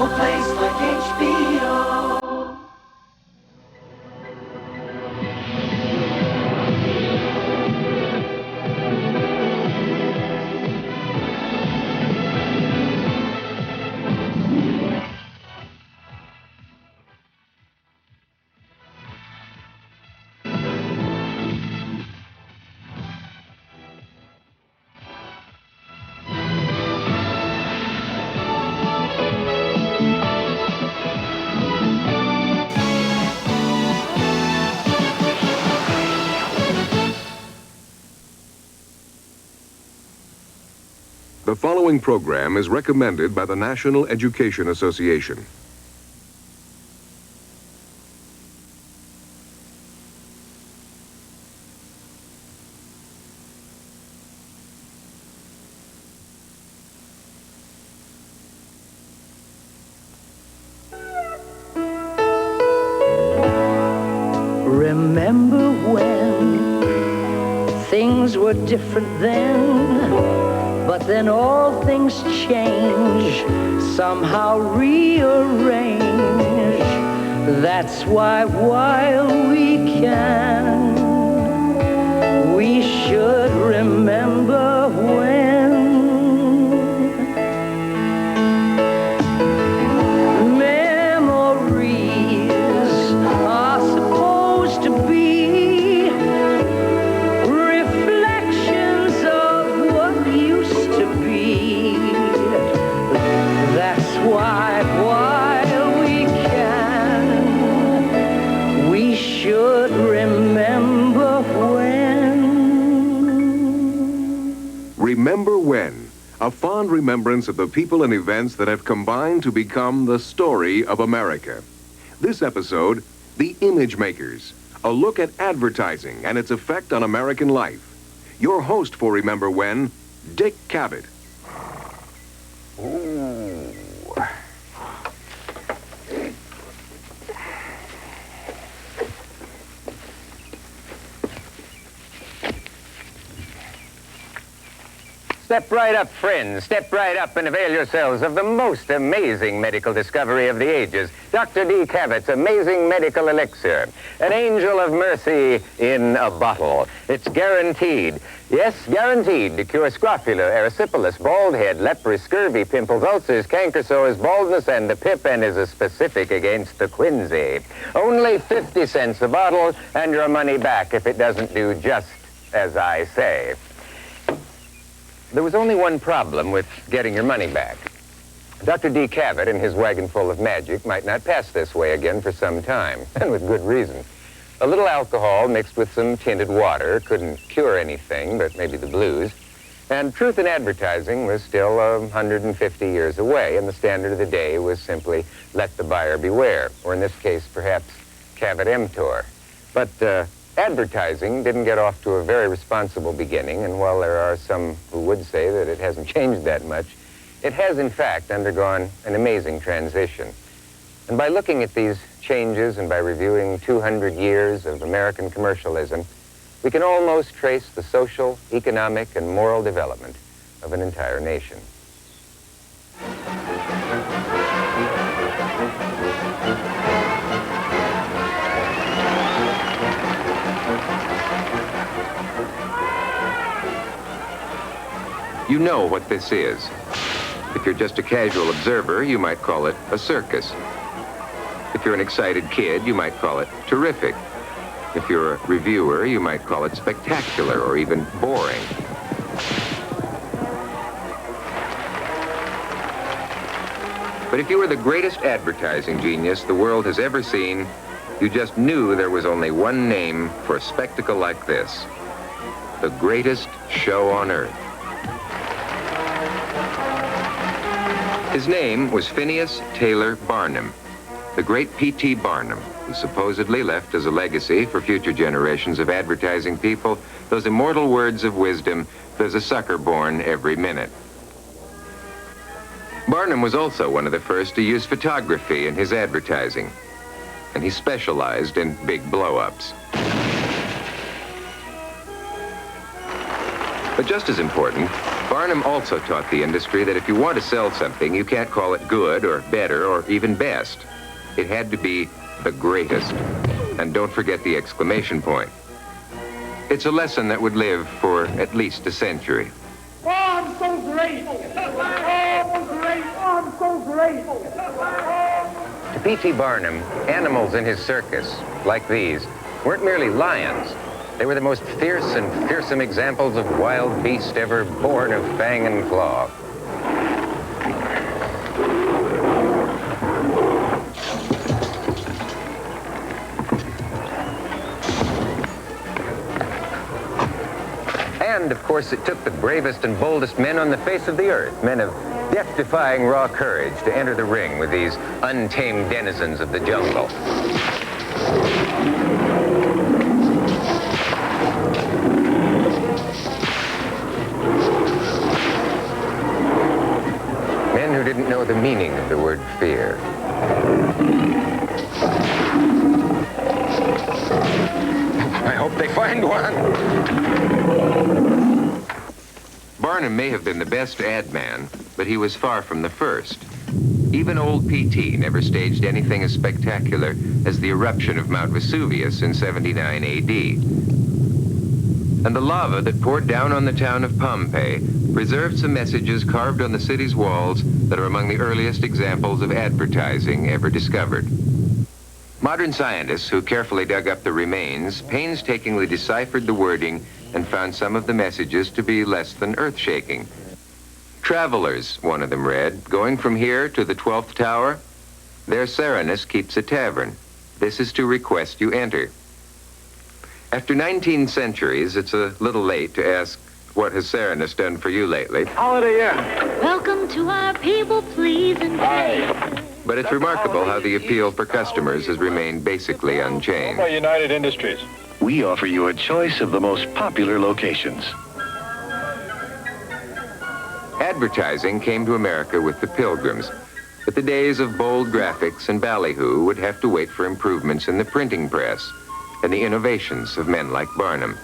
No place like HBO. The following program is recommended by the National Education Association. Remember when things were different then? But then all things change, somehow rearrange. That's why while we can, we should remember when. Memories are supposed to be why, while we can, we should remember when. Remember When, a fond remembrance of the people and events that have combined to become the story of America. This episode, The Image Makers, a look at advertising and its effect on American life. Your host for Remember When, Dick Cavett. Step right up, friends. Step right up and avail yourselves of the most amazing medical discovery of the ages. Dr. D. Cavett's amazing medical elixir. An angel of mercy in a bottle. It's guaranteed, yes, guaranteed to cure scrofula, erysipelas, bald head, leprosy, scurvy, pimples, ulcers, canker sores, baldness, and the pip, and is a specific against the quinsy. Only 50 cents a bottle and your money back if it doesn't do just as I say. There was only one problem with getting your money back. Dr. D. Cavett and his wagon full of magic might not pass this way again for some time, and with good reason. A little alcohol mixed with some tinted water couldn't cure anything but maybe the blues, and truth in advertising was still 150 years away, and the standard of the day was simply let the buyer beware, or in this case, perhaps Cavett emptor. But advertising didn't get off to a very responsible beginning, and while there are some who would say that it hasn't changed that much, it has in fact undergone an amazing transition. And by looking at these changes and by reviewing 200 years of American commercialism, we can almost trace the social, economic, and moral development of an entire nation. You know what this is. If you're just a casual observer, you might call it a circus. If you're an excited kid, you might call it terrific. If you're a reviewer, you might call it spectacular or even boring. But if you were the greatest advertising genius the world has ever seen, you just knew there was only one name for a spectacle like this: the greatest show on earth. His name was Phineas Taylor Barnum, the great P.T. Barnum, who supposedly left as a legacy for future generations of advertising people those immortal words of wisdom, "There's a sucker born every minute." Barnum was also one of the first to use photography in his advertising, and he specialized in big blow-ups. But just as important, Barnum Barnum also taught the industry that if you want to sell something, you can't call it good or better or even best. It had to be the greatest. And don't forget the exclamation point. It's a lesson that would live for at least a century. Oh, I'm so great! Oh, great! Oh, I'm so great! To P.T. Barnum, animals in his circus, like these, weren't merely lions. They were the most fierce and fearsome examples of wild beast ever born of fang and claw. And, of course, it took the bravest and boldest men on the face of the earth, men of death-defying raw courage, to enter the ring with these untamed denizens of the jungle. Men who didn't know the meaning of the word fear. I hope they find one. Barnum may have been the best ad man, but he was far from the first. Even old P.T. never staged anything as spectacular as the eruption of Mount Vesuvius in 79 A.D. And the lava that poured down on the town of Pompeii preserved some messages carved on the city's walls that are among the earliest examples of advertising ever discovered. Modern scientists who carefully dug up the remains painstakingly deciphered the wording and found some of the messages to be less than earth-shaking. Travelers, one of them read, going from here to the 12th tower, their Serenus keeps a tavern. This is to request you enter. After 19 centuries, it's a little late to ask, what has Serenus done for you lately? Holiday Inn. Welcome to our people-pleasing place. But it's remarkable how the appeal for customers has remained basically unchanged. By United Industries. We offer you a choice of the most popular locations. Advertising came to America with the Pilgrims, but the days of bold graphics and ballyhoo would have to wait for improvements in the printing press and the innovations of men like Barnum.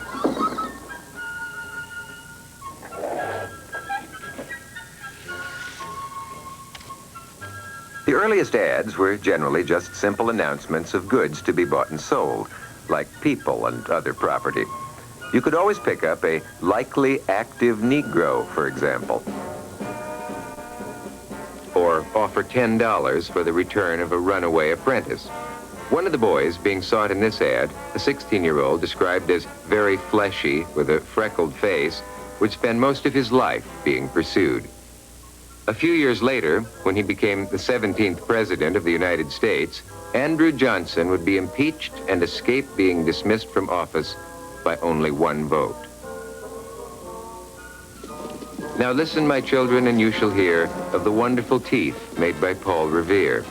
The earliest ads were generally just simple announcements of goods to be bought and sold, like people and other property. You could always pick up a likely active Negro, for example, or offer $10 for the return of a runaway apprentice. One of the boys being sought in this ad, a 16-year-old described as very fleshy with a freckled face, would spend most of his life being pursued. A few years later, when he became the 17th President of the United States, Andrew Johnson would be impeached and escape being dismissed from office by only one vote. Now listen, my children, and you shall hear of the wonderful teeth made by Paul Revere.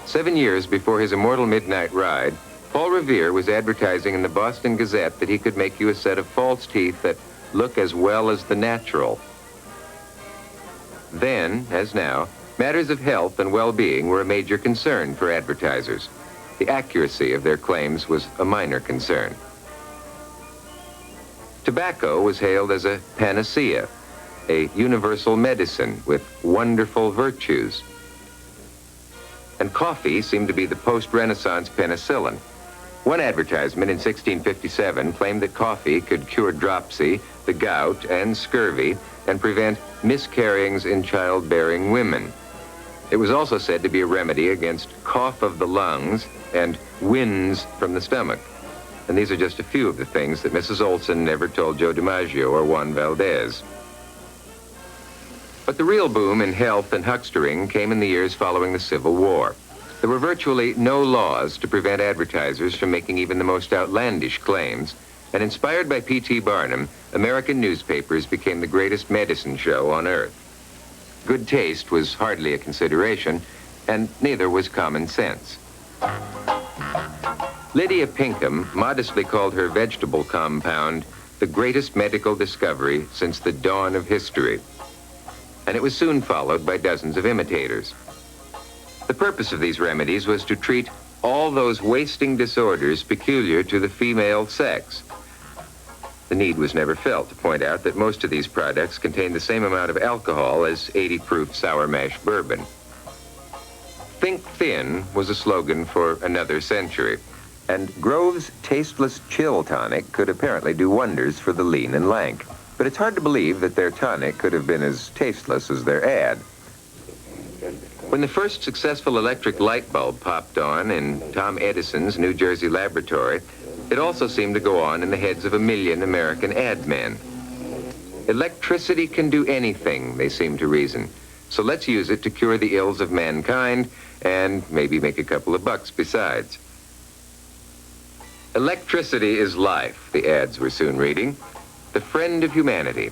7 years before his immortal midnight ride, Paul Revere was advertising in the Boston Gazette that he could make you a set of false teeth that look as well as the natural. Then, as now, matters of health and well-being were a major concern for advertisers. The accuracy of their claims was a minor concern. Tobacco was hailed as a panacea, a universal medicine with wonderful virtues. And coffee seemed to be the post-Renaissance penicillin. One advertisement in 1657 claimed that coffee could cure dropsy, the gout, and scurvy, and prevent miscarryings in childbearing women. It was also said to be a remedy against cough of the lungs and winds from the stomach. And these are just a few of the things that Mrs. Olson never told Joe DiMaggio or Juan Valdez. But the real boom in health and huckstering came in the years following the Civil War. There were virtually no laws to prevent advertisers from making even the most outlandish claims, and inspired by P.T. Barnum, American newspapers became the greatest medicine show on earth. Good taste was hardly a consideration, and neither was common sense. Lydia Pinkham modestly called her vegetable compound the greatest medical discovery since the dawn of history. And it was soon followed by dozens of imitators. The purpose of these remedies was to treat all those wasting disorders peculiar to the female sex. The need was never felt to point out that most of these products contain the same amount of alcohol as 80-proof sour mash bourbon. Think thin was a slogan for another century, and Grove's tasteless chill tonic could apparently do wonders for the lean and lank. But it's hard to believe that their tonic could have been as tasteless as their ad. When the first successful electric light bulb popped on in Tom Edison's New Jersey laboratory, it also seemed to go on in the heads of 1 million American ad men. Electricity can do anything, they seem to reason. So let's use it to cure the ills of mankind and maybe make a couple of bucks besides. Electricity is life, the ads were soon reading. The friend of humanity.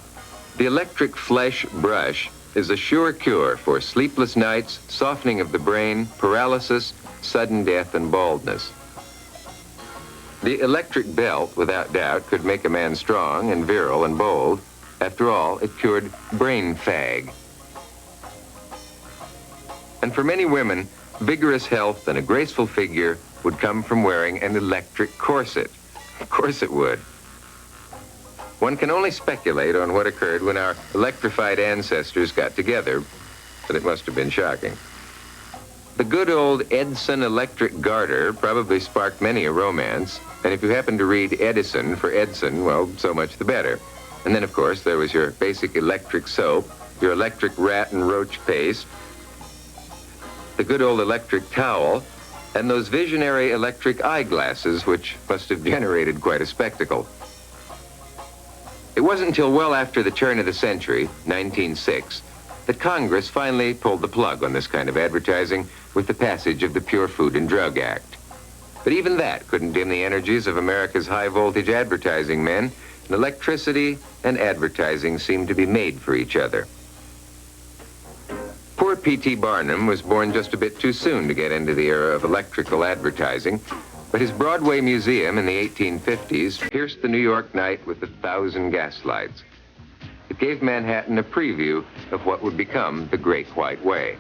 The electric flesh brush is a sure cure for sleepless nights, softening of the brain, paralysis, sudden death, and baldness. The electric belt, without doubt, could make a man strong and virile and bold. After all, it cured brain fag. And for many women, vigorous health and a graceful figure would come from wearing an electric corset. Of course it would. One can only speculate on what occurred when our electrified ancestors got together, but it must have been shocking. The good old Edison electric garter probably sparked many a romance, and if you happen to read Edison for Edson, well, so much the better. And then, of course, there was your basic electric soap, your electric rat and roach paste, the good old electric towel, and those visionary electric eyeglasses, which must have generated quite a spectacle. It wasn't until well after the turn of the century, 1906, that Congress finally pulled the plug on this kind of advertising with the passage of the Pure Food and Drug Act. But even that couldn't dim the energies of America's high-voltage advertising men, and electricity and advertising seemed to be made for each other. Poor P.T. Barnum was born just a bit too soon to get into the era of electrical advertising, but his Broadway museum in the 1850s pierced the New York night with 1,000 gaslights. It gave Manhattan a preview of what would become the Great White Way.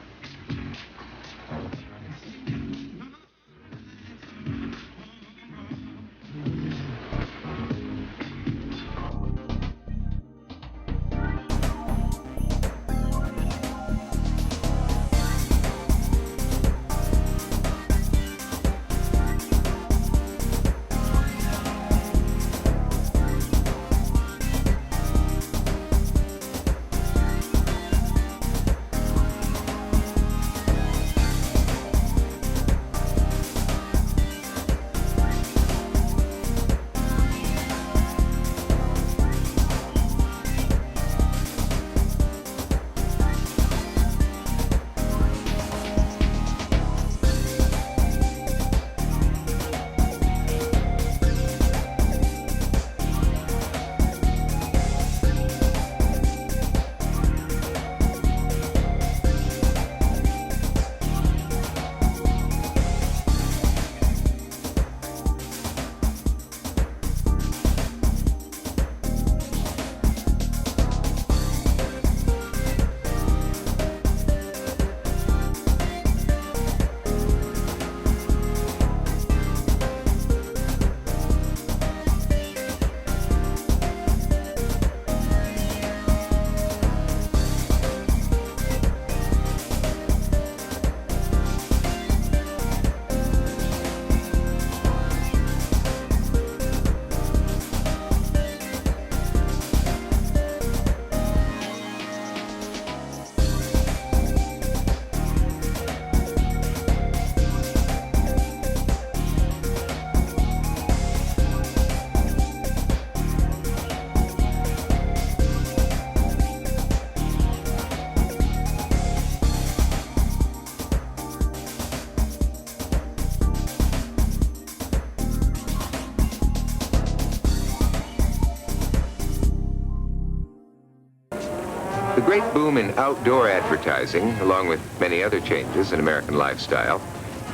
The great boom in outdoor advertising, along with many other changes in American lifestyle,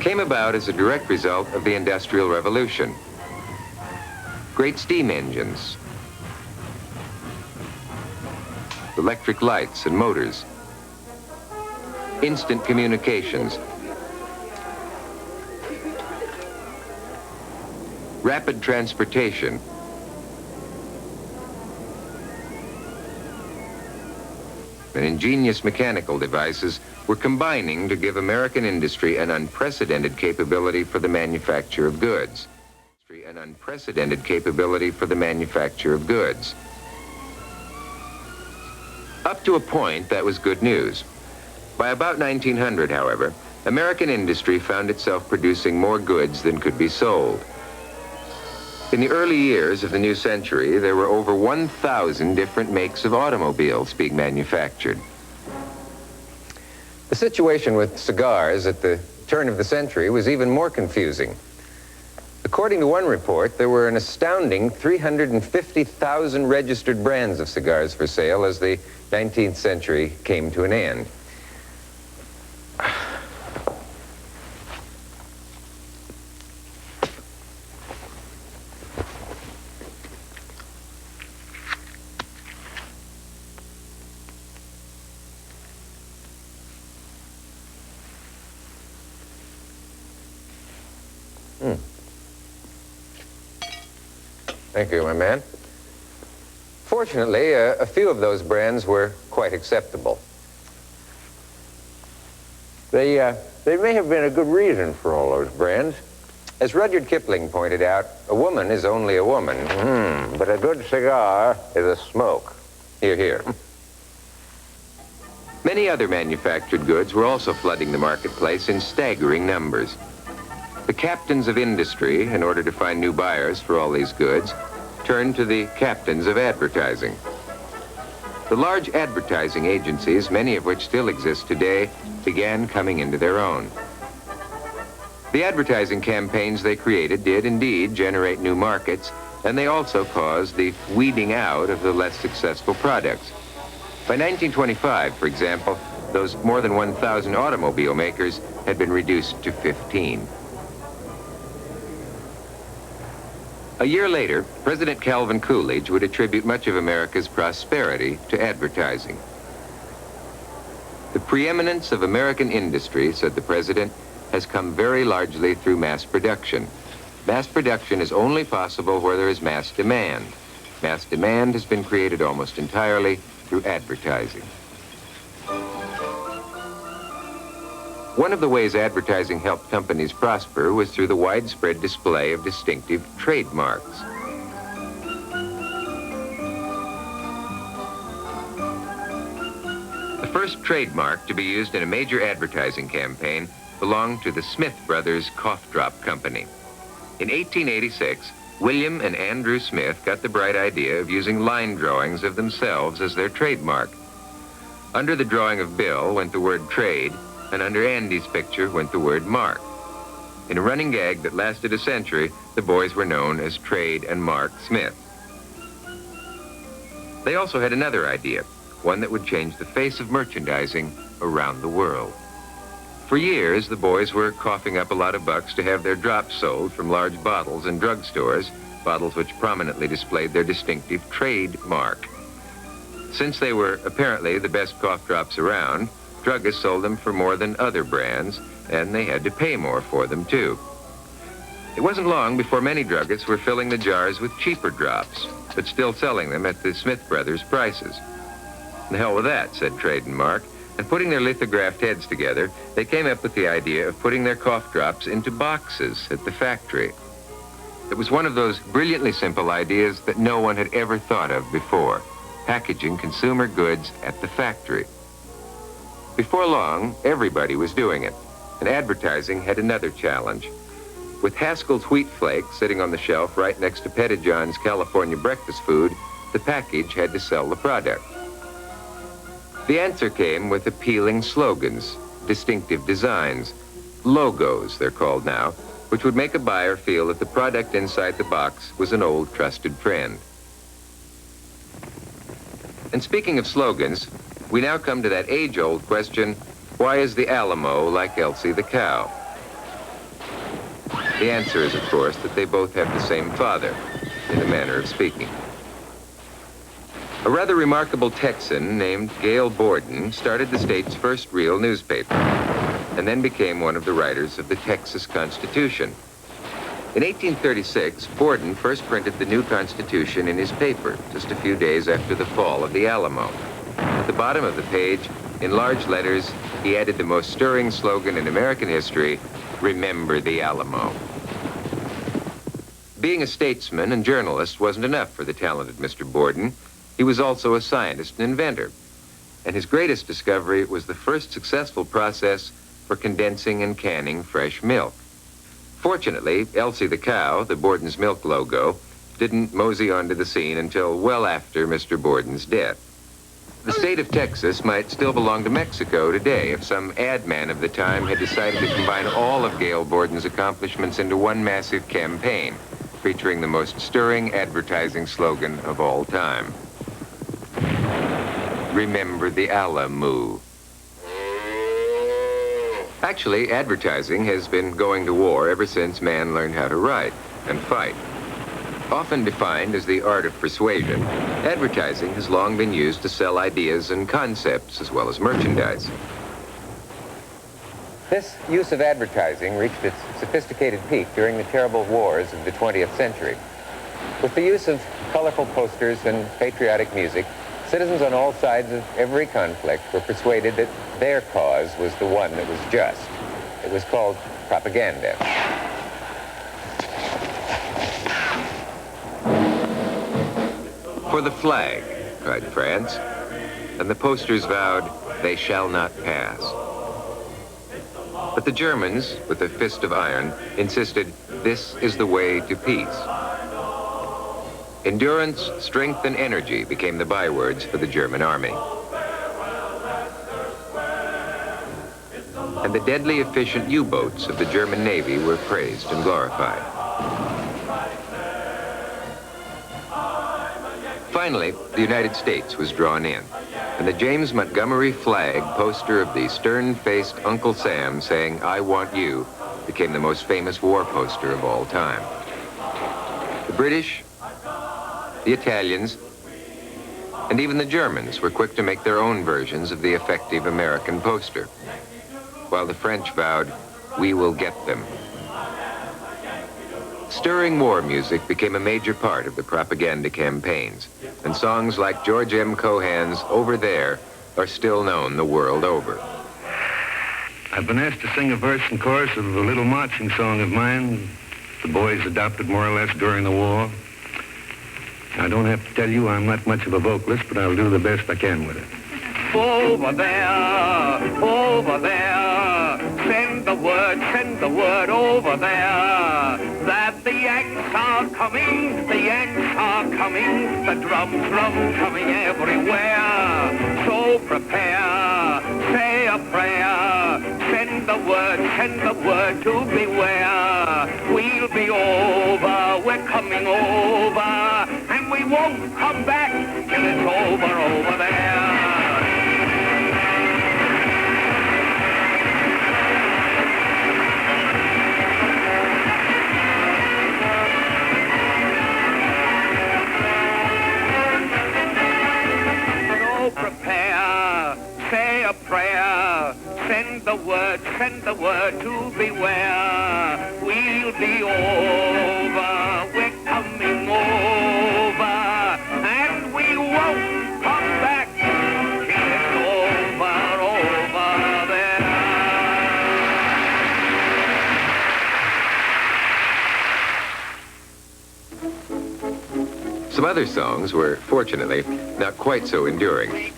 came about as a direct result of the Industrial Revolution. Great steam engines, electric lights and motors, instant communications, rapid transportation, and ingenious mechanical devices were combining to give American industry an unprecedented capability for the manufacture of goods. An unprecedented capability for the manufacture of goods. Up to a point, that was good news. By about 1900, however, American industry found itself producing more goods than could be sold. In the early years of the new century, there were over 1,000 different makes of automobiles being manufactured. The situation with cigars at the turn of the century was even more confusing. According to one report, there were an astounding 350,000 registered brands of cigars for sale as the 19th century came to an end. Thank you, my man. Fortunately, a few of those brands were quite acceptable. They may have been a good reason for all those brands. As Rudyard Kipling pointed out, a woman is only a woman, but a good cigar is a smoke. Hear, hear. Many other manufactured goods were also flooding the marketplace in staggering numbers. The captains of industry, in order to find new buyers for all these goods, turned to the captains of advertising. The large advertising agencies, many of which still exist today, began coming into their own. The advertising campaigns they created did indeed generate new markets, and they also caused the weeding out of the less successful products. By 1925, for example, those more than 1,000 automobile makers had been reduced to 15. A year later, President Calvin Coolidge would attribute much of America's prosperity to advertising. The preeminence of American industry, said the president, has come very largely through mass production. Mass production is only possible where there is mass demand. Mass demand has been created almost entirely through advertising. One of the ways advertising helped companies prosper was through the widespread display of distinctive trademarks. The first trademark to be used in a major advertising campaign belonged to the Smith Brothers Cough Drop Company. In 1886, William and Andrew Smith got the bright idea of using line drawings of themselves as their trademark. Under the drawing of Bill went the word trade, and under Andy's picture went the word Mark. In a running gag that lasted a century, the boys were known as Trade and Mark Smith. They also had another idea, one that would change the face of merchandising around the world. For years, the boys were coughing up a lot of bucks to have their drops sold from large bottles in drugstores, bottles which prominently displayed their distinctive trademark. Since they were apparently the best cough drops around, druggists sold them for more than other brands, and they had to pay more for them, too. It wasn't long before many druggists were filling the jars with cheaper drops, but still selling them at the Smith Brothers prices. The hell with that, said Trade and Mark, and putting their lithographed heads together, they came up with the idea of putting their cough drops into boxes at the factory. It was one of those brilliantly simple ideas that no one had ever thought of before, packaging consumer goods at the factory. Before long, everybody was doing it, and advertising had another challenge. With Haskell's Wheat Flakes sitting on the shelf right next to Pettijohn's California breakfast food, the package had to sell the product. The answer came with appealing slogans, distinctive designs, logos they're called now, which would make a buyer feel that the product inside the box was an old trusted friend. And speaking of slogans, we now come to that age-old question, why is the Alamo like Elsie the cow? The answer is, of course, that they both have the same father, in a manner of speaking. A rather remarkable Texan named Gail Borden started the state's first real newspaper, and then became one of the writers of the Texas Constitution. In 1836, Borden first printed the new Constitution in his paper, just a few days after the fall of the Alamo. At the bottom of the page, in large letters, he added the most stirring slogan in American history, "Remember the Alamo." Being a statesman and journalist wasn't enough for the talented Mr. Borden. He was also a scientist and inventor. And his greatest discovery was the first successful process for condensing and canning fresh milk. Fortunately, Elsie the cow, the Borden's milk logo, didn't mosey onto the scene until well after Mr. Borden's death. The state of Texas might still belong to Mexico today if some ad man of the time had decided to combine all of Gail Borden's accomplishments into one massive campaign, featuring the most stirring advertising slogan of all time. Remember the Alamo. Actually, advertising has been going to war ever since man learned how to write and fight. Often defined as the art of persuasion, advertising has long been used to sell ideas and concepts as well as merchandise. This use of advertising reached its sophisticated peak during the terrible wars of the 20th century. With the use of colorful posters and patriotic music, citizens on all sides of every conflict were persuaded that their cause was the one that was just. It was called propaganda. For the flag, cried France, and the posters vowed, they shall not pass. But the Germans, with a fist of iron, insisted, this is the way to peace. Endurance, strength, and energy became the bywords for the German army. And the deadly efficient U-boats of the German Navy were praised and glorified. Finally, the United States was drawn in, and the James Montgomery flag poster of the stern-faced Uncle Sam saying, I want you, became the most famous war poster of all time. The British, the Italians, and even the Germans were quick to make their own versions of the effective American poster, while the French vowed, we will get them. Stirring war music became a major part of the propaganda campaigns, and songs like George M. Cohan's Over There are still known the world over. I've been asked to sing a verse and chorus of a little marching song of mine the boys adopted more or less during the war. I don't have to tell you I'm not much of a vocalist, but I'll do the best I can with it. Over there, send the word over there, that the Yanks are coming, the drums coming everywhere. So prepare, say a prayer, send the word to beware. We'll be over, we're coming over, and we won't come back till it's over there. Prepare, say a prayer, send the word to beware. We'll be over, we're coming over, and we won't come back till it's over there. Some other songs were, fortunately, not quite so enduring.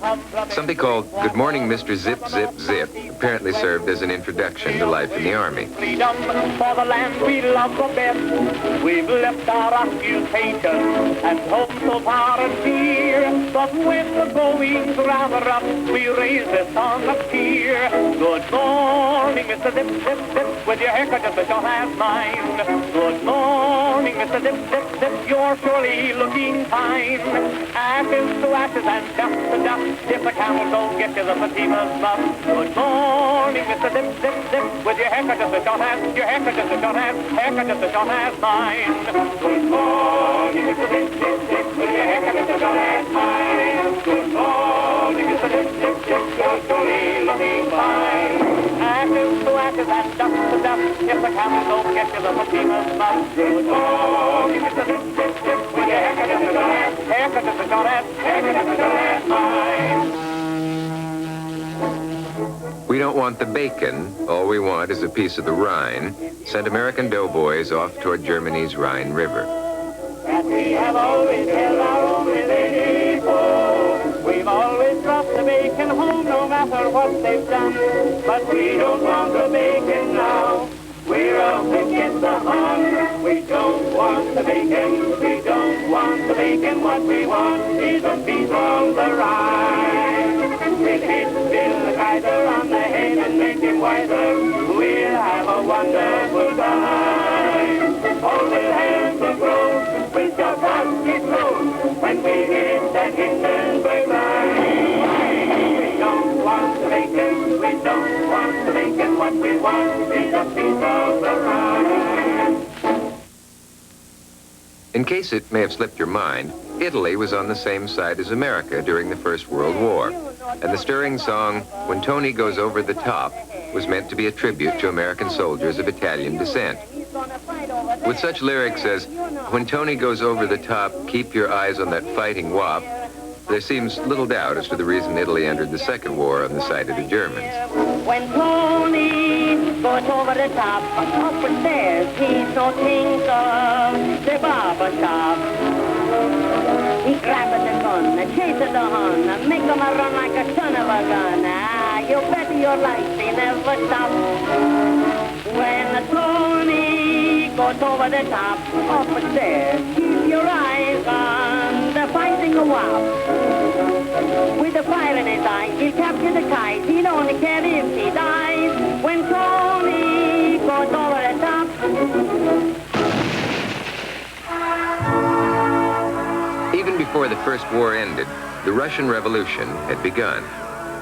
Something called Good Morning, Mr. Zip, Zip, Zip apparently served as an introduction to life in the Army. Freedom for the land we love the best. We've left our occupation and home so far and near. But when the going's rather rough, we raise this song up here. Good morning, Mr. Zip, Zip, Zip, with your haircut just as short as mine. Good morning, Mr. Zip, Zip, Zip, you're surely looking fine. Ashes to ashes and dust to dust, if the camels don't get you the Fatima's bust. Good morning, Mr. Zip, Zip, Zip, with your haircut just as short as, haircut just as short as mine. Good morning, Mr. Zip, Zip, Zip, with your haircut just as short as mine. Good morning, Mr. Zip, Zip, Zip, you're surely looking fine. Ashes to ashes and dust to dust, if the camels don't get you the Fatima's bust. Good morning, Mr. Zip, Zip, Zip, with your haircut just as short as, haircut just as short as mine. We don't want the bacon, all we want is a piece of the Rhine, sent American doughboys off toward Germany's Rhine River. And we have always held our own with any foe. We've always brought the bacon home no matter what they've done. But we don't want the bacon now. We're out to get the Hun. We don't want the bacon. We don't want the bacon. What we want is a piece of the Rhine. We'll hit Bill the Kaiser on the head and make him wiser. We'll have a wonderful time. All will have the growth. We'll just have it close when we hit that Hindenburg line. We don't want the bacon. We don't want the bacon. What we want is a piece of the Rhine. In case it may have slipped your mind, Italy was on the same side as America during the First World War. And the stirring song, When Tony Goes Over the Top, was meant to be a tribute to American soldiers of Italian descent. With such lyrics as, when Tony goes over the top, keep your eyes on that fighting wop, there seems little doubt as to the reason Italy entered the Second War on the side of the Germans. When Tony goes over the top, up the stairs, he's no thinks of the barber shop. He grabs the gun, chases the Hun, make him a run like a son of a gun. Ah, you bet your life he never stops. When Tony goes over the top, up the stairs, keep your eyes on the fighting wop. With the fire in his eyes, he'll capture the kite. He'll only care if he dies. When Tony goes over the top. Even before the First War ended, the Russian Revolution had begun,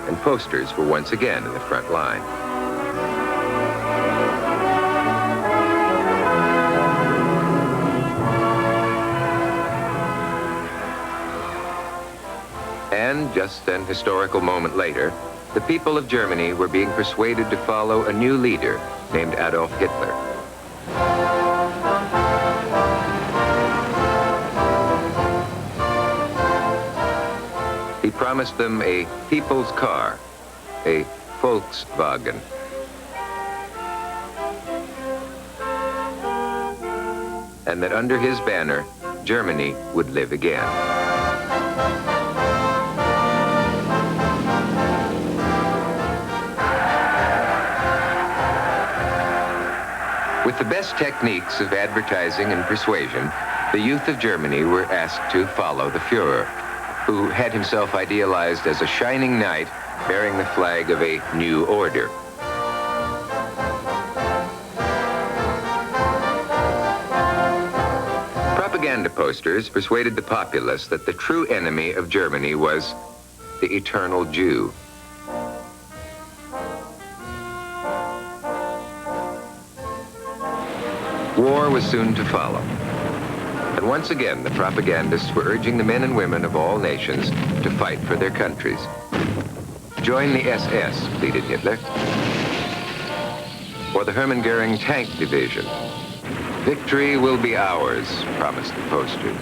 and posters were once again in the front line. And just an historical moment later, the people of Germany were being persuaded to follow a new leader named Adolf Hitler. He promised them a people's car, a Volkswagen. And that under his banner, Germany would live again. With the best techniques of advertising and persuasion, the youth of Germany were asked to follow the Führer, who had himself idealized as a shining knight bearing the flag of a new order. Propaganda posters persuaded the populace that the true enemy of Germany was the eternal Jew. War was soon to follow. And once again, the propagandists were urging the men and women of all nations to fight for their countries. Join the SS, pleaded Hitler, or the Hermann Goering Tank Division. Victory will be ours, promised the posters.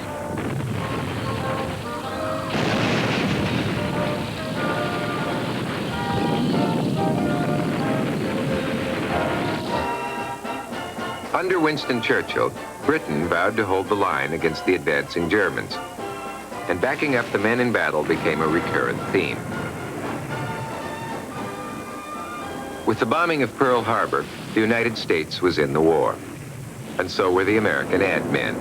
Under Winston Churchill, Britain vowed to hold the line against the advancing Germans, and backing up the men in battle became a recurrent theme. With the bombing of Pearl Harbor, the United States was in the war, and so were the American ad men.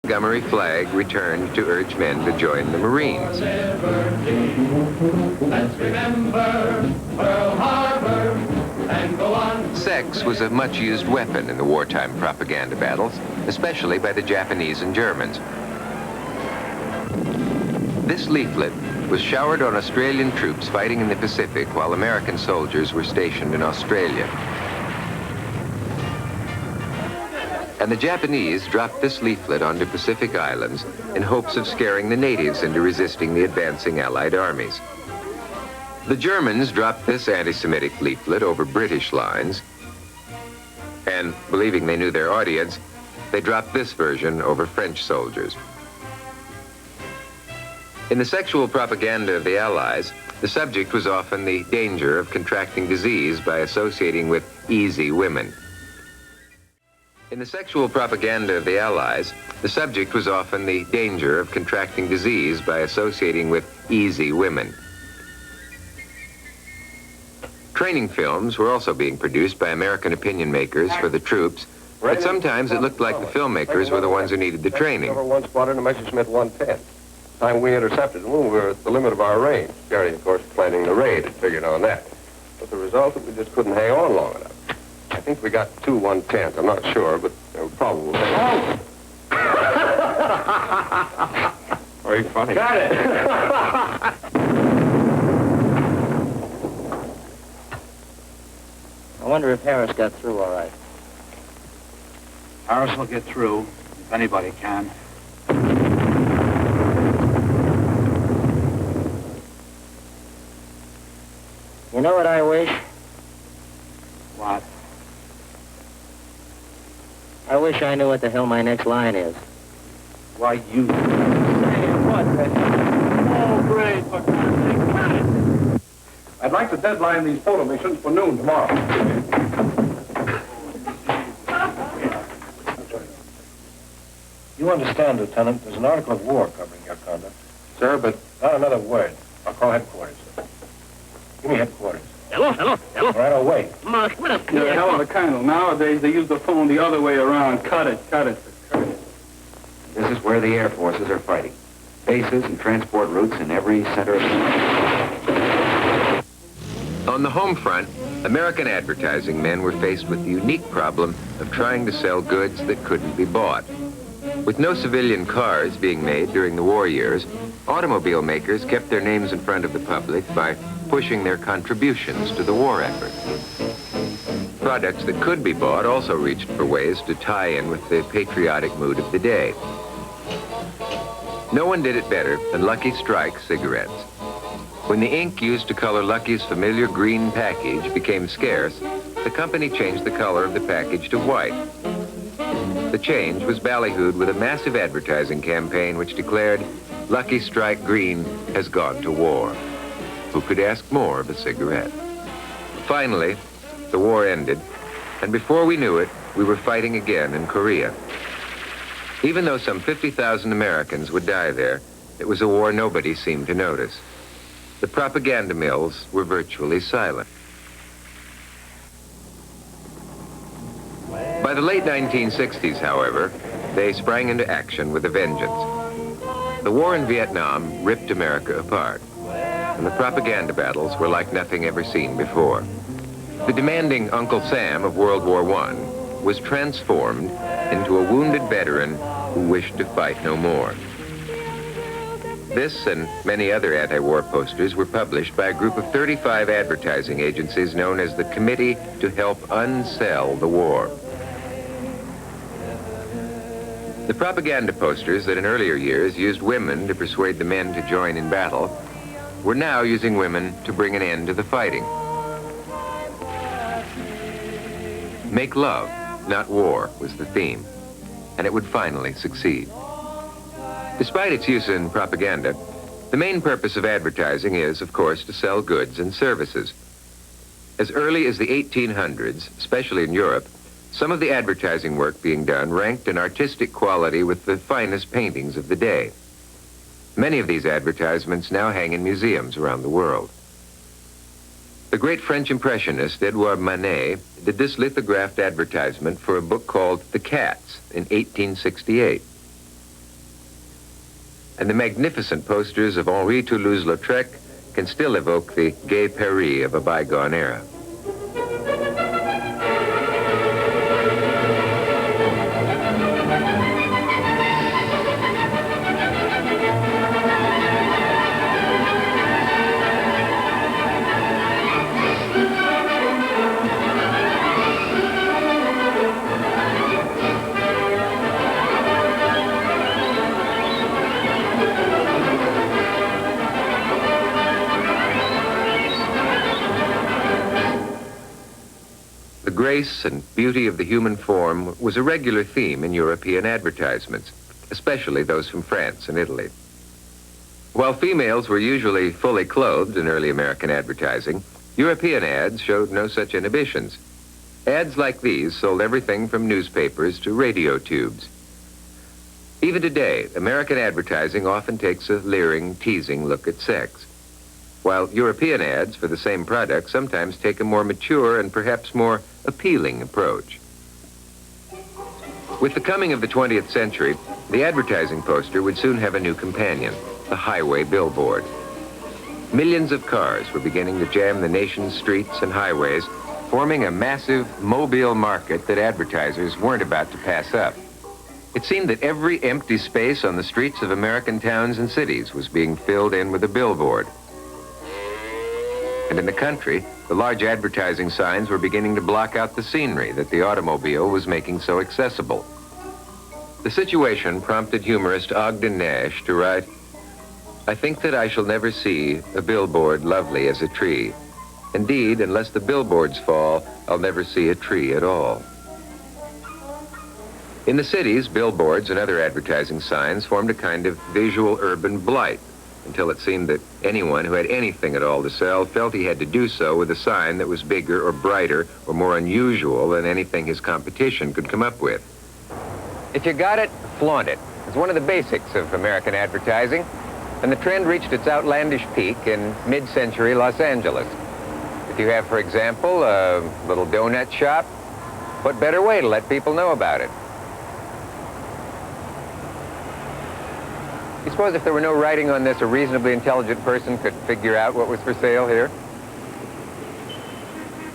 Montgomery flag returned to urge men to join the Marines. Let's remember Pearl Harbor and go on. Sex was a much-used weapon in the wartime propaganda battles, especially by the Japanese and Germans. This leaflet was showered on Australian troops fighting in the Pacific while American soldiers were stationed in Australia. And the Japanese dropped this leaflet onto Pacific Islands in hopes of scaring the natives into resisting the advancing Allied armies. The Germans dropped this anti-Semitic leaflet over British lines, and believing they knew their audience, they dropped this version over French soldiers. In the sexual propaganda of the Allies, the subject was often the danger of contracting disease by associating with easy women. In the sexual propaganda of the Allies, the subject was often the danger of contracting disease by associating with easy women. Training films were also being produced by American opinion makers for the troops, but sometimes it looked like the filmmakers were the ones who needed the training. Number 1 squadron to Messerschmitt 110. Time we intercepted them, we were at the limit of our range. Gary, of course, planning the raid, had figured on that. But the result is we just couldn't hang on long enough. I think we got 2 110s. I'm not sure, but probably. Oh! Very funny. Got it. I wonder if Harris got through all right. Harris will get through, if anybody can. You know what I wish? What? I wish I knew what the hell my next line is. Why, you... Saying what, Oh, great, for God's sake, got it! I'd like to deadline these photo missions for noon tomorrow. You understand, Lieutenant, there's an article of war covering your conduct. Sir, but not another word. I'll call headquarters. Give me headquarters. Hello. Right away. Mark, what up? You're a hell of a colonel. Nowadays, they use the phone the other way around. Cut it. This is where the air forces are fighting. Bases and transport routes in every center of the... On the home front, American advertising men were faced with the unique problem of trying to sell goods that couldn't be bought. With no civilian cars being made during the war years, automobile makers kept their names in front of the public by pushing their contributions to the war effort. Products that could be bought also reached for ways to tie in with the patriotic mood of the day. No one did it better than Lucky Strike cigarettes. When the ink used to color Lucky's familiar green package became scarce, the company changed the color of the package to white. The change was ballyhooed with a massive advertising campaign which declared, "Lucky Strike Green has gone to war." Who could ask more of a cigarette? Finally, the war ended, and before we knew it, we were fighting again in Korea. Even though some 50,000 Americans would die there, it was a war nobody seemed to notice. The propaganda mills were virtually silent. By the late 1960s, however, they sprang into action with a vengeance. The war in Vietnam ripped America apart, and the propaganda battles were like nothing ever seen before. The demanding Uncle Sam of World War I was transformed into a wounded veteran who wished to fight no more. This and many other anti-war posters were published by a group of 35 advertising agencies known as the Committee to Help Unsell the War. The propaganda posters that in earlier years used women to persuade the men to join in battle were now using women to bring an end to the fighting. Make love, not war, was the theme, and it would finally succeed. Despite its use in propaganda, the main purpose of advertising is, of course, to sell goods and services. As early as the 1800s, especially in Europe, some of the advertising work being done ranked in artistic quality with the finest paintings of the day. Many of these advertisements now hang in museums around the world. The great French impressionist Edouard Manet did this lithographed advertisement for a book called The Cats in 1868. And the magnificent posters of Henri Toulouse-Lautrec can still evoke the gay Paris of a bygone era. grace and beauty of the human form was a regular theme in European advertisements, especially those from France and Italy. While females were usually fully clothed in early American advertising, European ads showed no such inhibitions. Ads like these sold everything from newspapers to radio tubes. Even today, American advertising often takes a leering, teasing look at sex, while European ads for the same product sometimes take a more mature and perhaps more appealing approach. With the coming of the 20th century, the advertising poster would soon have a new companion, the highway billboard. Millions of cars were beginning to jam the nation's streets and highways, forming a massive mobile market that advertisers weren't about to pass up. It seemed that every empty space on the streets of American towns and cities was being filled in with a billboard. And in the country, the large advertising signs were beginning to block out the scenery that the automobile was making so accessible. The situation prompted humorist Ogden Nash to write, "I think that I shall never see a billboard lovely as a tree. Indeed, unless the billboards fall, I'll never see a tree at all." In the cities, billboards and other advertising signs formed a kind of visual urban blight, until it seemed that anyone who had anything at all to sell felt he had to do so with a sign that was bigger or brighter or more unusual than anything his competition could come up with. If you got it, flaunt it. It's one of the basics of American advertising, and the trend reached its outlandish peak in mid-century Los Angeles. If you have, for example, a little donut shop, what better way to let people know about it? You suppose if there were no writing on this, a reasonably intelligent person could figure out what was for sale here?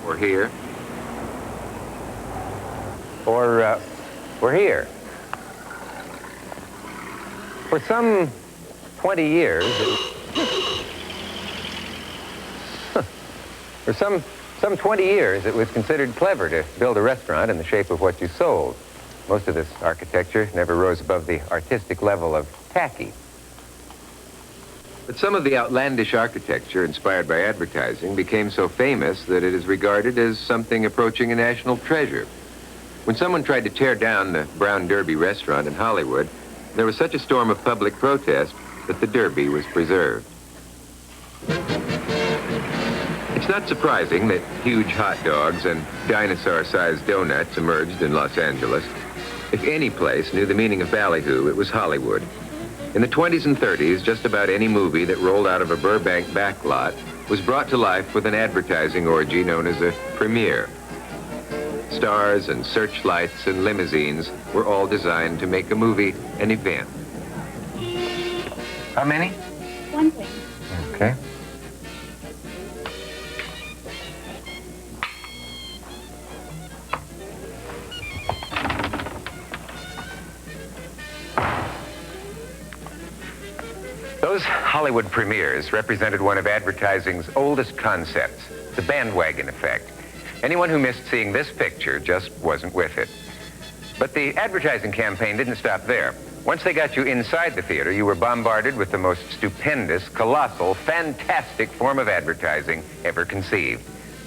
Or here. Or here. For some 20 years, for some 20 years, it was considered clever to build a restaurant in the shape of what you sold. Most of this architecture never rose above the artistic level of tacky. But some of the outlandish architecture inspired by advertising became so famous that it is regarded as something approaching a national treasure. When someone tried to tear down the Brown Derby restaurant in Hollywood, there was such a storm of public protest that the Derby was preserved. It's not surprising that huge hot dogs and dinosaur-sized donuts emerged in Los Angeles. If any place knew the meaning of ballyhoo, it was Hollywood. In the 20s and 30s, just about any movie that rolled out of a Burbank backlot was brought to life with an advertising orgy known as a premiere. Stars and searchlights and limousines were all designed to make a movie an event. How many? One thing. Okay. Those Hollywood premieres represented one of advertising's oldest concepts, the bandwagon effect. Anyone who missed seeing this picture just wasn't with it. But the advertising campaign didn't stop there. Once they got you inside the theater, you were bombarded with the most stupendous, colossal, fantastic form of advertising ever conceived,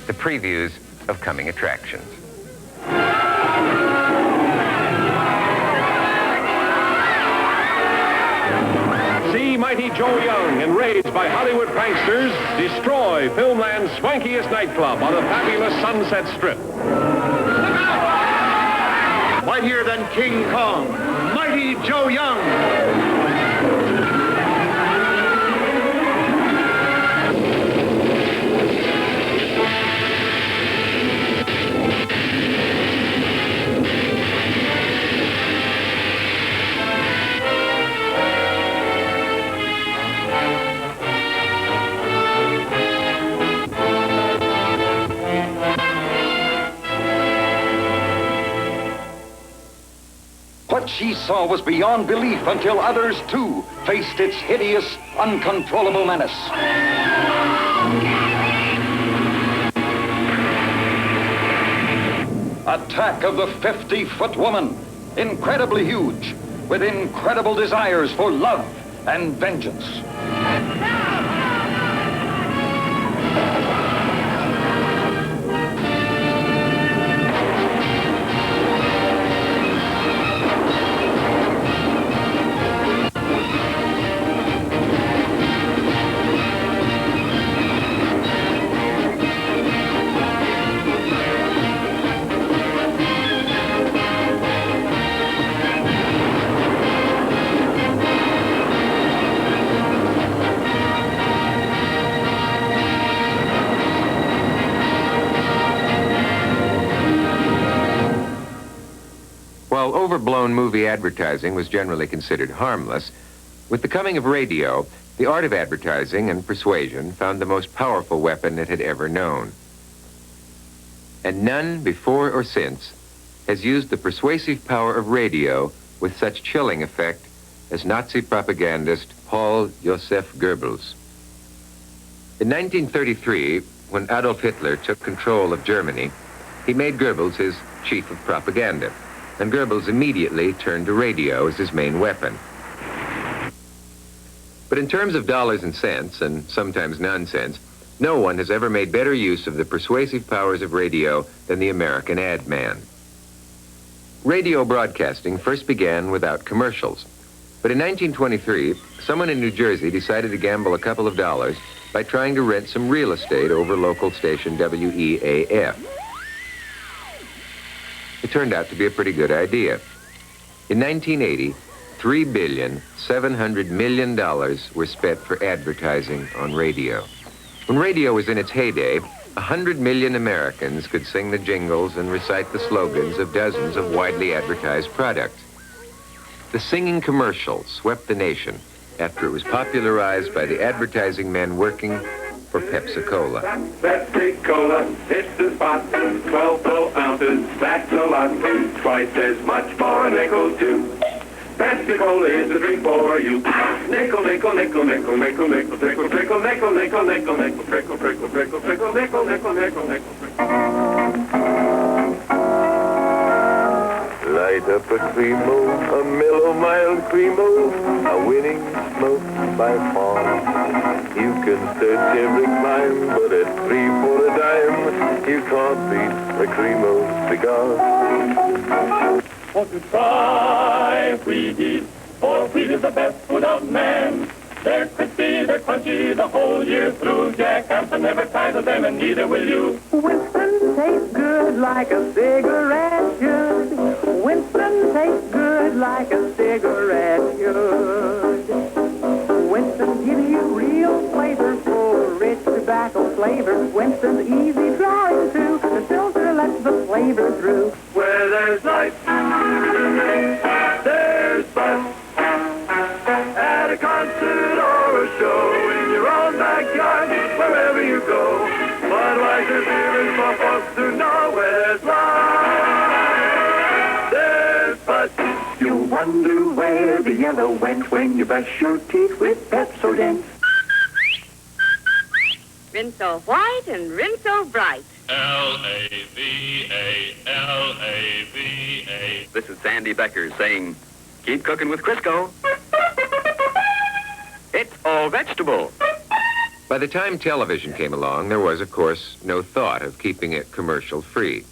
the previews of coming attractions. See Mighty Joe Young, enraged by Hollywood pranksters, destroy Filmland's swankiest nightclub on the fabulous Sunset Strip. Mightier than King Kong, Mighty Joe Young. What she saw was beyond belief until others, too, faced its hideous, uncontrollable menace. Attack of the 50-foot woman, incredibly huge, with incredible desires for love and vengeance. overblown movie advertising was generally considered harmless, with the coming of radio, the art of advertising and persuasion found the most powerful weapon it had ever known. And none before or since has used the persuasive power of radio with such chilling effect as Nazi propagandist Paul Joseph Goebbels. In 1933, when Adolf Hitler took control of Germany, he made Goebbels his chief of propaganda, and Goebbels immediately turned to radio as his main weapon. But in terms of dollars and cents, and sometimes nonsense, no one has ever made better use of the persuasive powers of radio than the American ad man. Radio broadcasting first began without commercials, but in 1923, someone in New Jersey decided to gamble a couple of dollars by trying to rent some real estate over local station WEAF. It turned out to be a pretty good idea. In 1980, $3.7 billion were spent for advertising on radio. When radio was in its heyday, 100 million Americans could sing the jingles and recite the slogans of dozens of widely advertised products. The singing commercial swept the nation after it was popularized by the advertising men working for Pepsi-Cola. Pepsi-Cola, it's the spot, 12 full ounces, that's a lot, twice as much for a nickel too. Pepsi-Cola is the drink for you. Nickel, nickel, nickel, nickel, nickel, nickel, trickle, trickle, nickel, nickel, nickel, nickel, trickle, trickle, trickle, trickle, nickel, nickel, nickel, nickel, trickle. Light up a Cremo, a mellow, mild Cremo, a winning smoke by far. You can search every clime, but at 3 for a dime, you can't beat a Cremo cigar. Want to try wheat heat, for wheat is the best food of man. They're crispy, they're crunchy the whole year through. Jack Hampton never tires of them, and neither will you. Winston tastes good like a cigarette should. Winston tastes good like a cigarette should. Winston gives you real flavor for rich tobacco flavor. Winston's easy drawing too. The filter lets the flavor through. Where there's life, there's fun. At a concert or a show, in your own backyard, wherever you go. Budweiser beer is for folks who know where there's life, there's fun. You wonder where the yellow went when you brush your teeth with Pepsodent. Rinse so white and rinse so bright. L-A-V-A, L-A-V-A. This is Sandy Becker saying, keep cooking with Crisco. It's all vegetable. By the time television came along, there was, of course, no thought of keeping it commercial-free.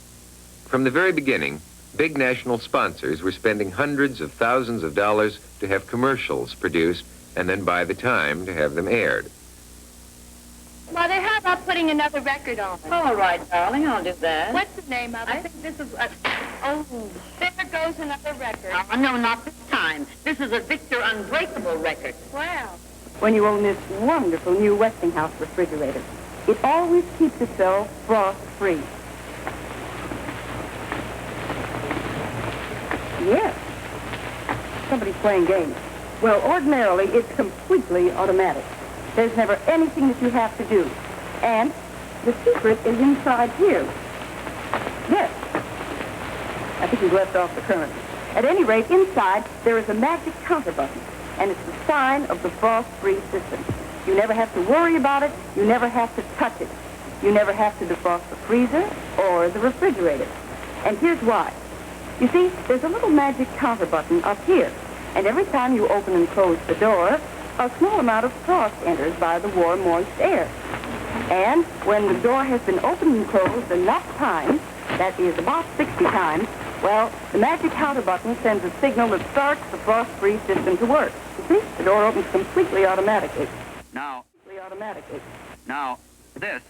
From the very beginning, big national sponsors were spending hundreds of thousands of dollars to have commercials produced and then buy the time to have them aired. Mother, how about putting another record on? All right, darling, I'll do that. What's the name of it? I think this is... Oh, there goes another record. Oh, no, not this time. This is a Victor Unbreakable record. Well. When you own this wonderful new Westinghouse refrigerator, it always keeps itself frost-free. Yes. Somebody's playing games. Well, ordinarily, it's completely automatic. There's never anything that you have to do. And the secret is inside here. Yes. I think we've left off the current. At any rate, inside, there is a magic counter button, and it's the sign of the frost-free system. You never have to worry about it. You never have to touch it. You never have to defrost the freezer or the refrigerator. And here's why. You see, there's a little magic counter button up here, and every time you open and close the door, a small amount of frost enters by the warm, moist air. And when the door has been opened and closed enough times, that is about 60 times, well, the magic counter button sends a signal that starts the frost-free system to work. You see, the door opens completely automatically. Now, this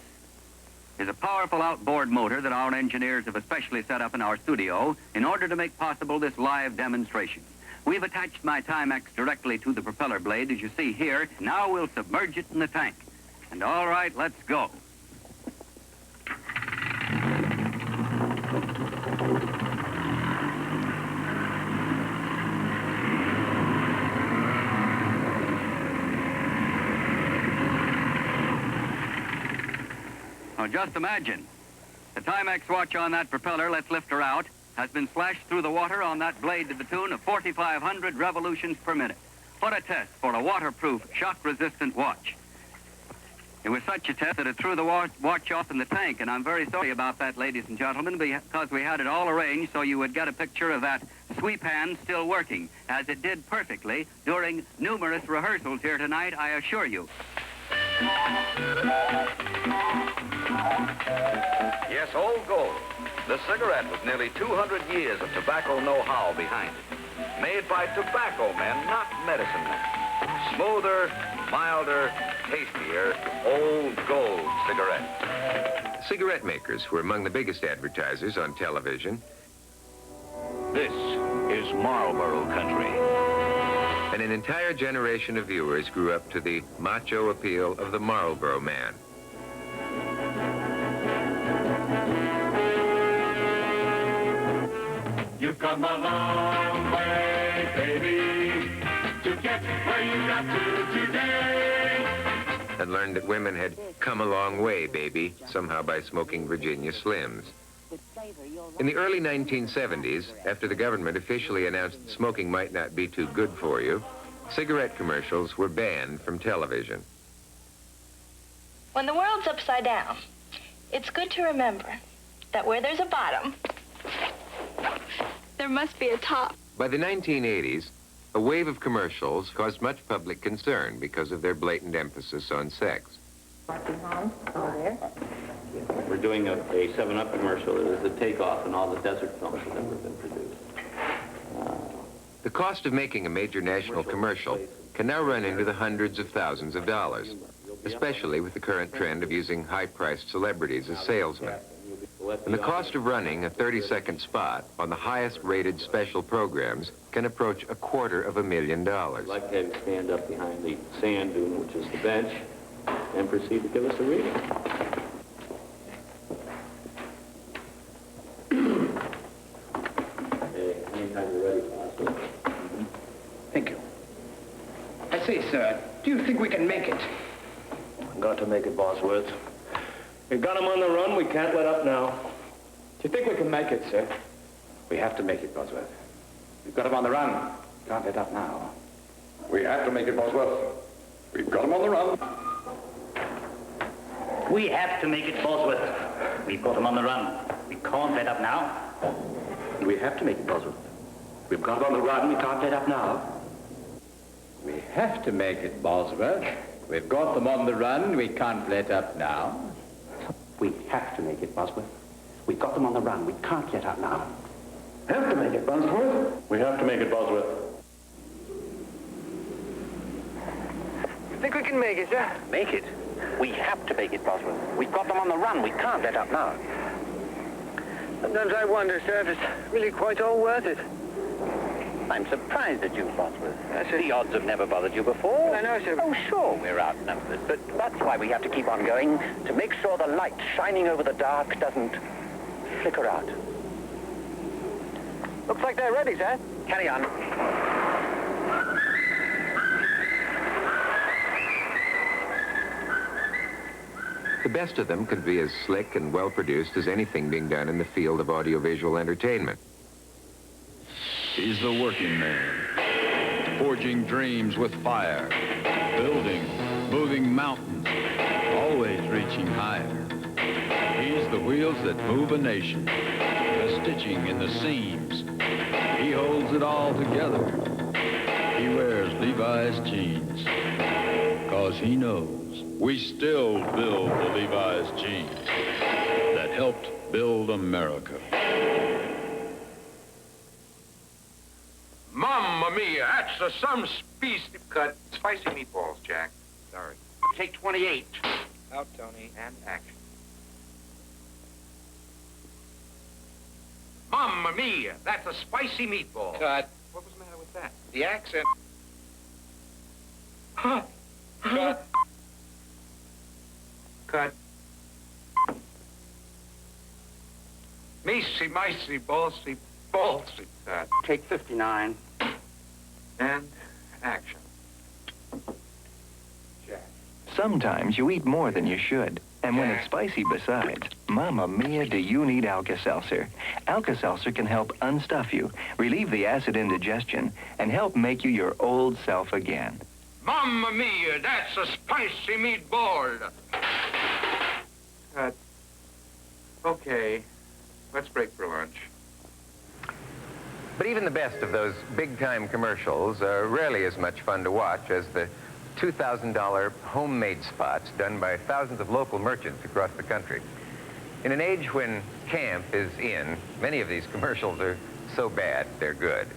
is a powerful outboard motor that our engineers have especially set up in our studio in order to make possible this live demonstration. We've attached my Timex directly to the propeller blade, as you see here. Now we'll submerge it in the tank. And all right, let's go. Now just imagine. The Timex watch on that propeller, let's lift her out, has been slashed through the water on that blade to the tune of 4,500 revolutions per minute. What a test for a waterproof, shock-resistant watch. It was such a test that it threw the watch off in the tank, and I'm very sorry about that, ladies and gentlemen, because we had it all arranged so you would get a picture of that sweep hand still working, as it did perfectly during numerous rehearsals here tonight, I assure you. Yes, Old Gold. The cigarette with nearly 200 years of tobacco know-how behind it. Made by tobacco men, not medicine men. Smoother, milder, tastier, Old Gold cigarette. Cigarette makers were among the biggest advertisers on television. This is Marlboro country. And an entire generation of viewers grew up to the macho appeal of the Marlboro man. You've come a long way, baby, to get where you got to today. And learned that women had come a long way, baby, somehow by smoking Virginia Slims. In the early 1970s, after the government officially announced that smoking might not be too good for you, cigarette commercials were banned from television. When the world's upside down, it's good to remember that where there's a bottom, there must be a top. By the 1980s, a wave of commercials caused much public concern because of their blatant emphasis on sex. We're doing a 7-Up commercial. It was the takeoff in all the desert films that have ever been produced. The cost of making a major national commercial can now run into the hundreds of thousands of dollars, especially with the current trend of using high-priced celebrities as salesmen. And the cost of running a 30-second spot on the highest-rated special programs can approach $250,000. I'd like to have you stand up behind the sand dune, which is the bench, and proceed to give us a reading. Anytime you're ready, Pastor. Thank you. I say, sir, do you think we can make it? Got to make it, Bosworth. We've got him on the run. We can't let up now. Do you think we can make it, sir? We have to make it, Bosworth. We've got him on the run. Can't let up now. We have to make it, Bosworth. We've got him on the run. We have to make it, Bosworth. We've got him on the run. We can't let up now. We have to make it, Bosworth. We've got him on the run. We can't let up now. We have to make it, Bosworth. We've got them on the run. We can't let up now. We have to make it, Bosworth. We've got them on the run. We can't let up now. Have to make it, Bosworth. We have to make it, Bosworth. You think we can make it, sir? Make it? We have to make it, Bosworth. We've got them on the run. We can't let up now. Sometimes I wonder, sir, if it's really quite all worth it. I'm surprised at you, Bosworth. The odds have never bothered you before. I know, sir. Oh, sure, we're outnumbered, but that's why we have to keep on going, to make sure the light shining over the dark doesn't flicker out. Looks like they're ready, sir. Carry on. The best of them could be as slick and well-produced as anything being done in the field of audiovisual entertainment. He's the working man, forging dreams with fire, building, moving mountains, always reaching higher. He's the wheels that move a nation, the stitching in the seams. He holds it all together. He wears Levi's jeans, 'cause he knows we still build the Levi's jeans that helped build America. Mamma mia, that's some species. Cut. Spicy meatballs, Jack. Sorry. Take 28. Out, Tony, and action. Mamma mia, that's a spicy meatball. Cut. What was the matter with that? The accent. Cut. Cut. Micey, micey, ballsy, ballsy. Cut. Take 59. And action. Jack. Sometimes you eat more than you should. And when it's spicy besides, Mamma Mia, do you need Alka-Seltzer? Alka-Seltzer can help unstuff you, relieve the acid indigestion, and help make you your old self again. Mamma mia, that's a spicy meatball. Okay, let's break for lunch. But even the best of those big-time commercials are rarely as much fun to watch as the $2,000 homemade spots done by thousands of local merchants across the country. In an age when camp is in, many of these commercials are so bad they're good.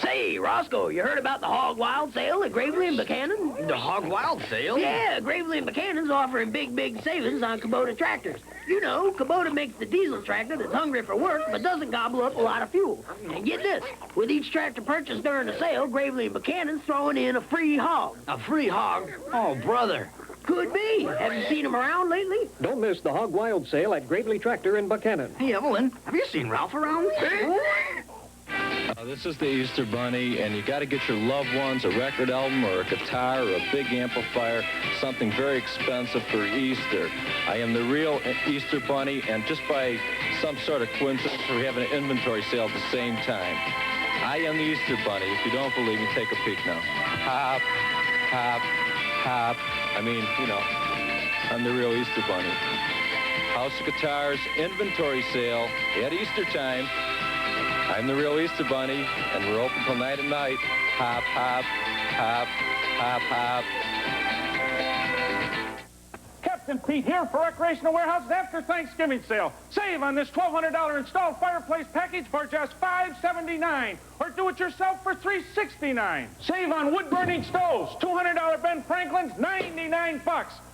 Say, Roscoe, you heard about the Hog Wild sale at Gravely and Buchanan? The Hog Wild sale? Yeah, Gravely and Buchanan's offering big savings on Kubota tractors. You know, Kubota makes the diesel tractor that's hungry for work but doesn't gobble up a lot of fuel. And get this, with each tractor purchased during the sale, Gravely and Buchanan's throwing in a free hog. A free hog? Oh, brother. Could be. Have you seen him around lately? Don't miss the Hog Wild sale at Gravely Tractor in Buchanan. Hey, Evelyn, have you seen Ralph around? This is the Easter Bunny, and you got to get your loved ones a record album or a guitar or a big amplifier, something very expensive for Easter. I am the real Easter Bunny, and just by some sort of coincidence, we have an inventory sale at the same time. I am the Easter Bunny. If you don't believe me, take a peek now. Hop, hop, hop. I mean, you know, I'm the real Easter Bunny. House of Guitars inventory sale at Easter time. I'm the real Easter Bunny, and we're open till 9 at night. Hop, hop, hop, hop, hop. Captain Pete here for Recreational Warehouse's after Thanksgiving sale. Save on this $1,200 installed fireplace package for just $579, or do it yourself for $369. Save on wood-burning stoves, $200 Ben Franklin's, $99.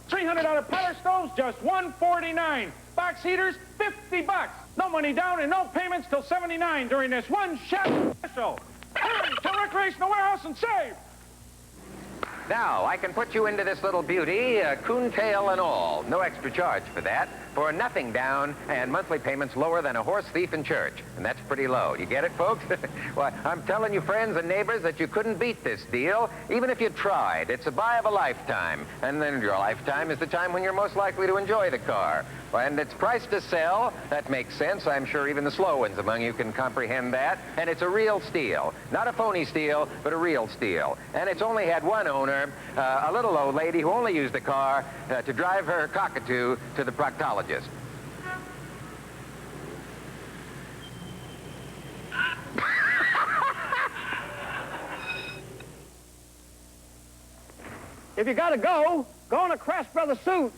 $300 power stoves, just $149. Box heaters, $50. No money down and no payments till $79 during this one-shot special. Hurry to Recreational Warehouse and save. Now, I can put you into this little beauty, coontail and all. No extra charge for that. For nothing down and monthly payments lower than a horse thief in church. And that's pretty low. You get it, folks? Well, I'm telling you, friends and neighbors, that you couldn't beat this deal, even if you tried. It's a buy of a lifetime. And then your lifetime is the time when you're most likely to enjoy the car. And it's priced to sell. That makes sense. I'm sure even the slow ones among you can comprehend that. And it's a real steal. Not a phony steal, but a real steal. And it's only had one owner, a little old lady who only used the car to drive her cockatoo to the proctologist. If you gotta go on to Crash Brothers suit.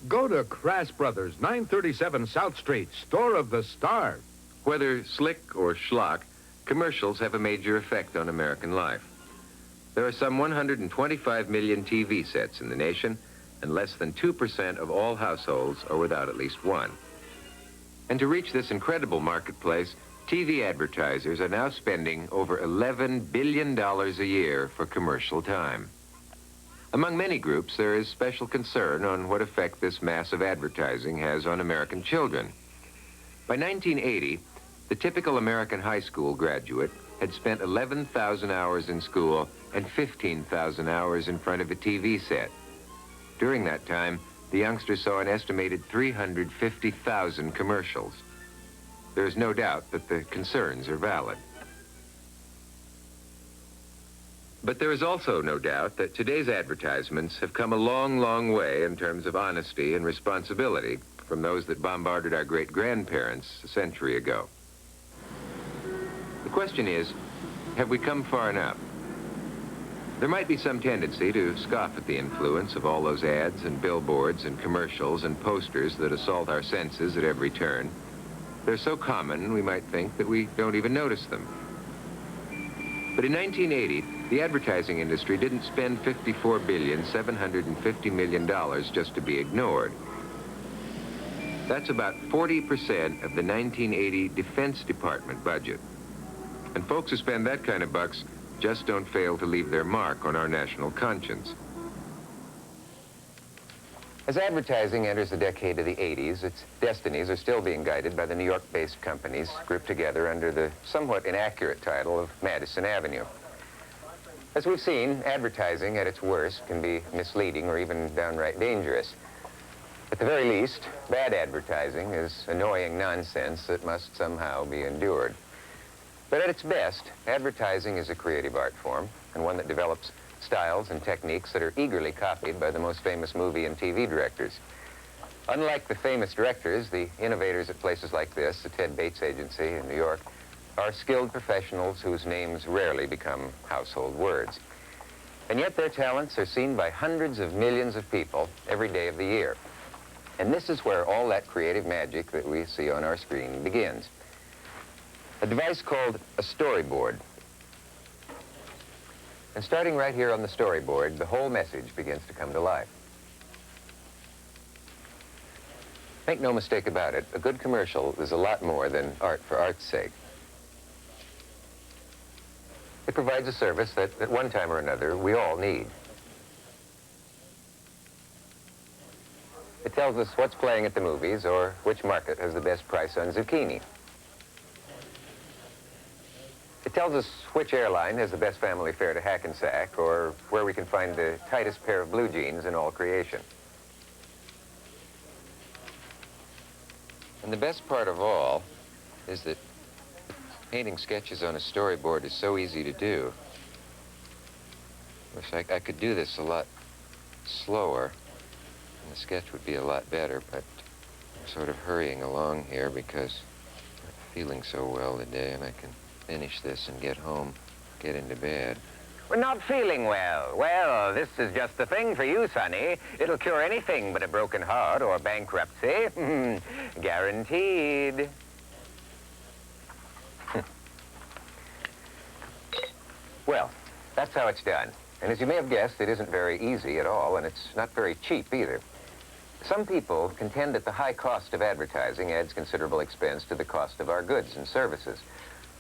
Go to Crash Brothers, 937 South Street, store of the stars. Whether slick or schlock, commercials have a major effect on American life. There are some 125 million TV sets in the nation, and less than 2% of all households are without at least one. And to reach this incredible marketplace, TV advertisers are now spending over $11 billion a year for commercial time. Among many groups, there is special concern on what effect this massive advertising has on American children. By 1980, the typical American high school graduate had spent 11,000 hours in school and 15,000 hours in front of a TV set. During that time, the youngsters saw an estimated 350,000 commercials. There is no doubt that the concerns are valid. But there is also no doubt that today's advertisements have come a long, long way in terms of honesty and responsibility from those that bombarded our great-grandparents a century ago. The question is, have we come far enough? There might be some tendency to scoff at the influence of all those ads and billboards and commercials and posters that assault our senses at every turn. They're so common, we might think that we don't even notice them. But in 1980, the advertising industry didn't spend $54,750 million just to be ignored. That's about 40% of the 1980 Defense Department budget. And folks who spend that kind of bucks just don't fail to leave their mark on our national conscience. As advertising enters the decade of the 80s, its destinies are still being guided by the New York-based companies grouped together under the somewhat inaccurate title of Madison Avenue. As we've seen, advertising at its worst can be misleading or even downright dangerous. At the very least, bad advertising is annoying nonsense that must somehow be endured. But at its best, advertising is a creative art form, and one that develops styles and techniques that are eagerly copied by the most famous movie and TV directors. Unlike the famous directors, the innovators at places like this, the Ted Bates Agency in New York, are skilled professionals whose names rarely become household words. And yet their talents are seen by hundreds of millions of people every day of the year. And this is where all that creative magic that we see on our screen begins. A device called a storyboard. And starting right here on the storyboard, the whole message begins to come to life. Make no mistake about it, a good commercial is a lot more than art for art's sake. It provides a service that, at one time or another, we all need. It tells us what's playing at the movies or which market has the best price on zucchini. It tells us which airline has the best family fare to Hackensack or where we can find the tightest pair of blue jeans in all creation. And the best part of all is that painting sketches on a storyboard is so easy to do. Wish I could do this a lot slower, and the sketch would be a lot better, but I'm sort of hurrying along here because I'm not feeling so well today, and I can finish this and get home, get into bed. We're not feeling well. Well, this is just the thing for you, Sonny. It'll cure anything but a broken heart or bankruptcy. Guaranteed. Well, that's how it's done. And as you may have guessed, it isn't very easy at all, and it's not very cheap either. Some people contend that the high cost of advertising adds considerable expense to the cost of our goods and services.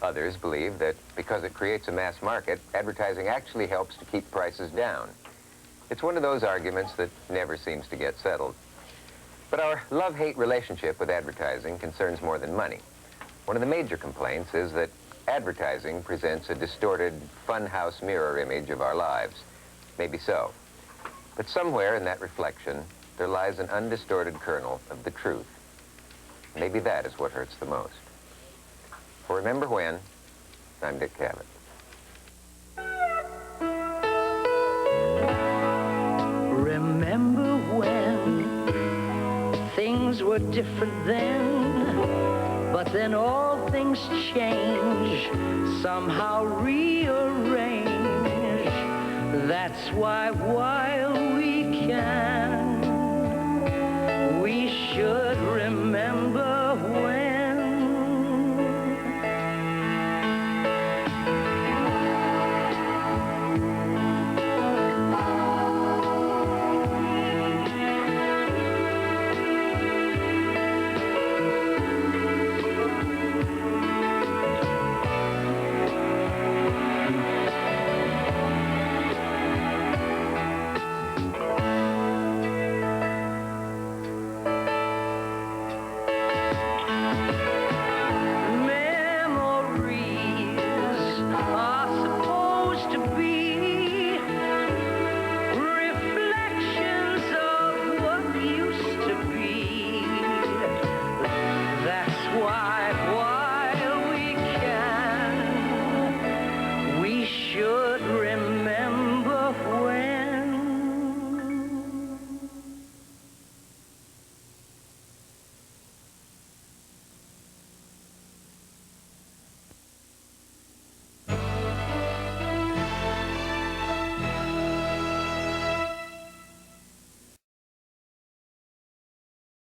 Others believe that because it creates a mass market, advertising actually helps to keep prices down. It's one of those arguments that never seems to get settled. But our love-hate relationship with advertising concerns more than money. One of the major complaints is that advertising presents a distorted, funhouse mirror image of our lives. Maybe so. But somewhere in that reflection, there lies an undistorted kernel of the truth. Maybe that is what hurts the most. For Remember When, I'm Dick Cavett. Remember when things were different then, but then all things change, somehow rearrange. That's why while we can